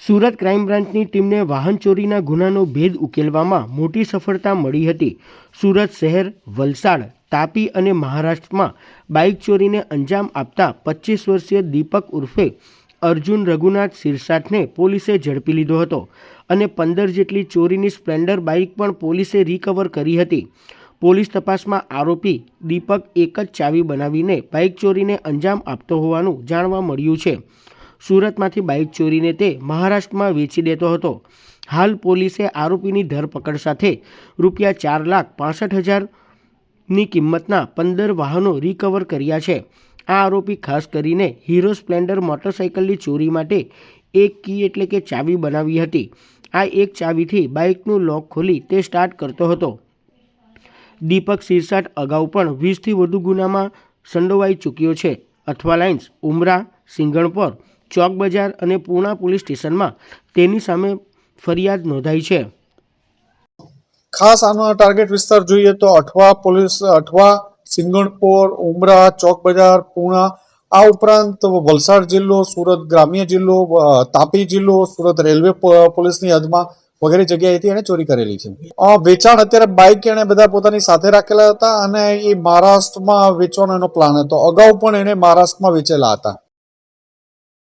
Surat crime બ્રાન્ચની ટીમને વાહન ચોરીના ગુનાનો ભેદ ઉકેલવામાં મોટી સફળતા મળી હતી। સુરત શહેર, વલસાડ, તાપી અને મહારાષ્ટ્રમાં બાઇક ચોરીને અંજામ આપતા 25 વર્ષીય દીપક ઉર્ફે અર્જુન રઘુનાથ સિરસાટને પોલીસે ઝડપી લીધો હતો અને 15 જેટલી ચોરીની સ્પ્લેન્ડર બાઇક પણ પોલીસે રિકવર કરી હતી। પોલીસ તપાસમાં આરોપી દીપક એક જ ચાવી બનાવીને બાઇક ચોરીને અંજામ આપતો હોવાનું જાણવા મળ્યું છે। સુરતમાંથી બાઇક ચોરીને તે મહારાષ્ટ્રમાં વેચી દેતો હતો। હાલ પોલીસે આરોપીની ધરપકડ સાથે ₹4,65,000ની કિંમતના 15 વાહનો રિકવર કર્યા છે। આ આરોપી ખાસ કરીને હીરો સ્પ્લેન્ડર મોટરસાઇકલની ચોરી માટે એક કી એટલે કે ચાવી બનાવી હતી। આ એક ચાવીથી બાઇકનું લોક ખોલી તે સ્ટાર્ટ કરતો હતો। દીપક સિરસાટ અગાઉ પણ 20થી વધુ ગુનામાં સંડોવાઈ ચૂક્યો છે। અથવા લાઇન્સ, ઉમરા, સિંગણપોર, ચોક બજાર અને પૂર્ણા પોલીસ સ્ટેશનમાં તેની સામે ફરિયાદ નોંધાઈ છે। ખાસ આનો ટાર્ગેટ વિસ્તાર જોઈએ તો અઠવા, સિંગણપોર, ઉમરા, ચોક બજાર, પૂર્ણા, આ ઉપરાંત વલસાડ જિલ્લો, સુરત ગ્રામ્ય જિલ્લો, તાપી જિલ્લો, સુરત રેલવે પોલીસની હદમાં વગેરે જગ્યાએથી એને ચોરી કરેલી છે। વેચાણ અત્યારે બાઇક એને બધા પોતાની સાથે રાખેલા હતા અને એ મહારાષ્ટ્રમાં વેચવાનો એનો પ્લાન હતો। અગાઉ પણ એને મહારાષ્ટ્રમાં વેચેલા હતા।